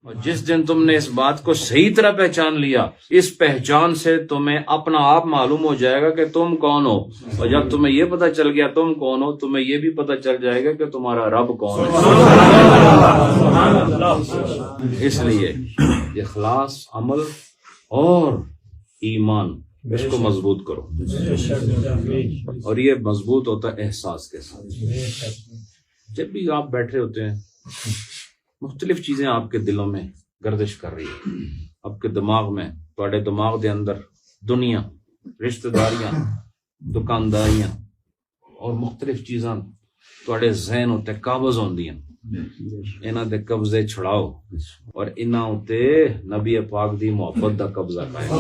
اور جس دن تم نے اس بات کو صحیح طرح پہچان لیا، اس پہچان سے تمہیں اپنا آپ معلوم ہو جائے گا کہ تم کون ہو، اور جب تمہیں یہ پتہ چل گیا تم کون ہو، تمہیں یہ بھی پتہ چل جائے گا کہ تمہارا رب کون ہے۔ اس لیے اخلاص، عمل اور ایمان، اس کو مضبوط کرو، اور یہ مضبوط ہوتا ہے احساس کے ساتھ۔ جب بھی آپ بیٹھے ہوتے ہیں، مختلف چیزیں آپ کے دلوں میں گردش کر رہی ہے، آپ کے دماغ میں، تواڈے دماغ دے اندر دنیا، رشتہ داریاں، دکانداریاں اور مختلف چیزاں تواڈے ذہن اتے قابض ہوندیاں، انہاں دے قبضے چھڑاؤ اور انہاں اتے نبی پاک دی محبت دا قبضہ قائم۔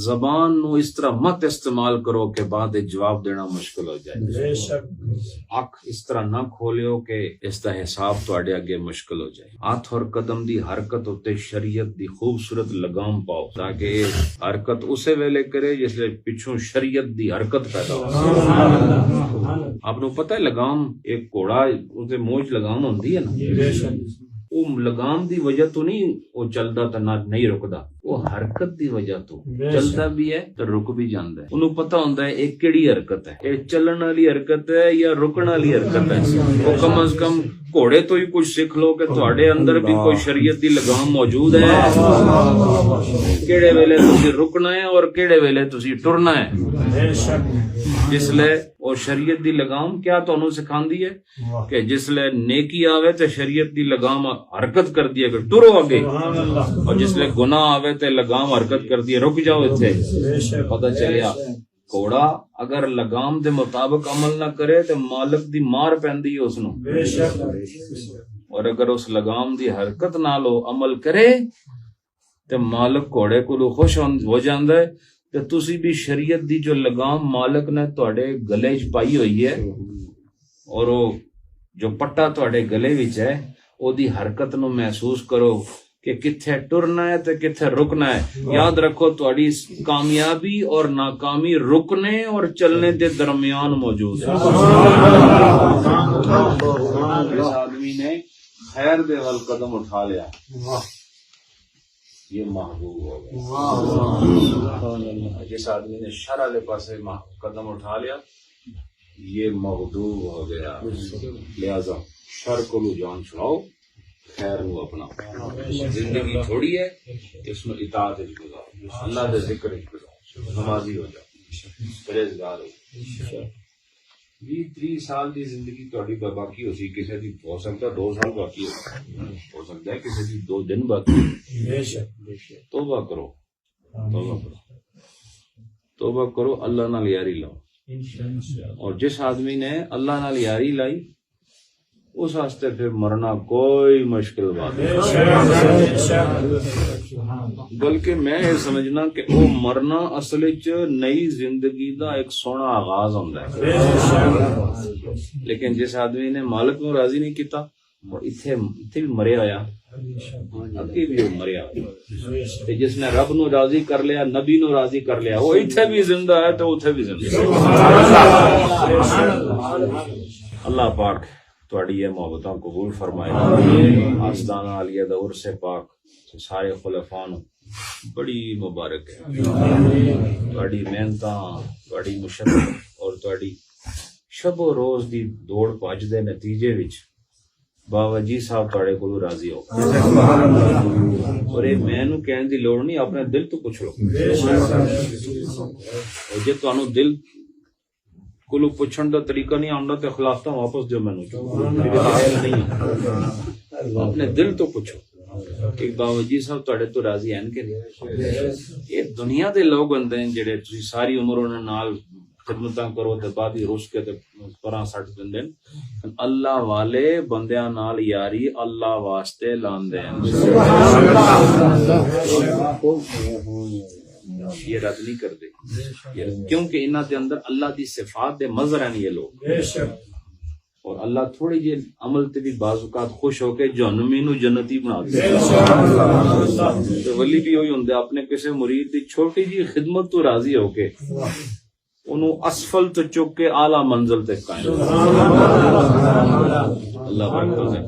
زبان نو اس طرح مت استعمال کرو کہ بعد جواب دینا مشکل ہو جائے۔ اکھ اس طرح نہ کھولیو کہ اس دا حساب تواڈے اگے مشکل ہو جائے۔ ہاتھ اور قدم دی حرکت ہوتے شریعت دی خوبصورت لگام پاؤ، تاکہ یہ حرکت اسے ویلے کرے جس لئے پچھوں شریعت دی حرکت پیدا ہو۔ آپ کو پتہ ہے لگام، ایک گھوڑا اسے موچ لگام ہوندی ہے نا، وہ لگام دی وجہ تو نہیں وہ چلدا تے نہیں رکدا، وہ حرکت دی وجہ تو چلدا بھی ہے تے رک بھی جاندا ہے۔ انہوں پتہ ہوندا ہے ایک کیڑی حرکت ہے، یہ چلن والی حرکت ہے یا رکن والی حرکت ہے۔ وہ کم از کم گھوڑے تو ہی کچھ سیکھ لو کہ تواڈے اندر بھی کوئی شریعت دی لگام موجود ہے، کیڑے ویلے تسی رکنا ہے اور کیڑے ویلے تسی ٹرنا ہے۔ جس لے اور شریعت دی لگام کیا تانوں سکھاندی ہے کہ جس لے نیکی آوے تے شریعت دی لگام حرکت کر دی ہے کہ ٹرو آگے، اور جس لے گناہ آوے تے لگام حرکت کر دی ہے رک جاؤ اتھے۔ پتہ چلیا گھوڑا اگر لگام دے مطابق عمل نہ کرے تے مالک دی مار پیندی ہے اس نو، اور اگر اس لگام دی حرکت نال عمل کرے تے مالک گھوڑے کو خوش ہو جاندا ہے۔ تے تسی بھی شریعت دی جو لگام مالک نے تواڈے گلے وچ پائی ہوئی ہے، اور وہ جو پٹا تواڈے گلے وچ ہے، او دی حرکت نو محسوس کرو کہ کتھے ٹرنا ہے تے کتھے رکنا ہے۔ یاد رکھو تواڈی کامیابی اور ناکامی رکنے اور چلنے دے درمیان موجود ہے۔ اس آدمی نے خیر دے ول قدم اٹھا لیا، یہ محبوب ہو گیا۔ جس آدمی نے شر والے پاسے قدم اٹھا لیا، یہ مغضوب ہو گیا۔ لہذا شر کو جان چھڑاؤ، خیر نو اپنا۔ زندگی تھوڑی ہے، اس نو اطاعت وچ گزارو، اللہ دے ذکر وچ گزارو، نمازی ہو جاؤ، پرہیزگار ہو۔ 20-30 سال دی زندگی تہاڈی باقی ہو سی، کسی دی ہو سکتا 2 سال باقی ہو سکتا ہے کسی دی 2 دن باقی۔ توبہ کرو، توبہ کرو، توبہ کرو، اللہ نال یاری لاؤ۔ اور جس آدمی نے اللہ نال یاری لائی اس واسطے پھر مرنا کوئی مشکل بات نہیں، بلکہ میں یہ سمجھنا کہ وہ مرنا اصل وچ نئی زندگی دا ایک سونا آغاز ہوندا ہے۔ لیکن جس آدمی نے مالک نو راضی نہیں کیتا، وہ ایتھے بھی مریا ہویا، اگے بھی مریا ہویا۔ تے جس نے رب نو راضی کر لیا، نبی نو راضی کر لیا، وہ ایتھے بھی زندہ ہے تو اوتھے بھی زندہ ہے۔ اللہ پاک تواڈی یہ محبتاں قبول فرمائے۔ آستانہ عالیہ دا عرس پاک سارے خلفاء نو بڑی مبارک ہے۔ تواڈی محنتاں، تواڈی مشقت اور تواڈی شب و روز دی دوڑ بھج دے نتیجے وچ بابا جی صاحب تواڈے کولوں راضی ہو۔ اور یہ میں نو کہن دی لوڑ نہیں، اپنے دل تو پوچھ لو۔ اور جے تانوں دل کولو پوچھن دا طریقہ نہیں آندا تے خلافتاں واپس دیو مینوں، اپنے دل تو پوچھو کہ بابا جی صاحب تواڈے تو راضی ہیں کہ نہیں۔ یہ دنیا دے لوگ ہوندے ہیں جڑے تسی ساری عمر انہاں نال خدمتاں کرو تے بعد ہی رس کے تے پراں سٹ دیندے ہیں۔ اللہ والے بندیاں نال یاری اللہ واسطے لاندے ہیں، یہ رد نہیں کرتے، کیونکہ انہاں دے اندر اللہ دی صفات دے مظہر ہیں یہ لوگ۔ اور اللہ تھوڑی جی عمل تے بھی بعض اوقات خوش ہو کے جہنمی نو جنتی بنا دے۔ ولی بھی ہوئی ہوندے اپنے کسی مرید دی چھوٹی جی خدمت تو راضی ہو کے انہوں اسفل تو چک کے اعلیٰ منزل تک قائم۔ اللہ برکت دے۔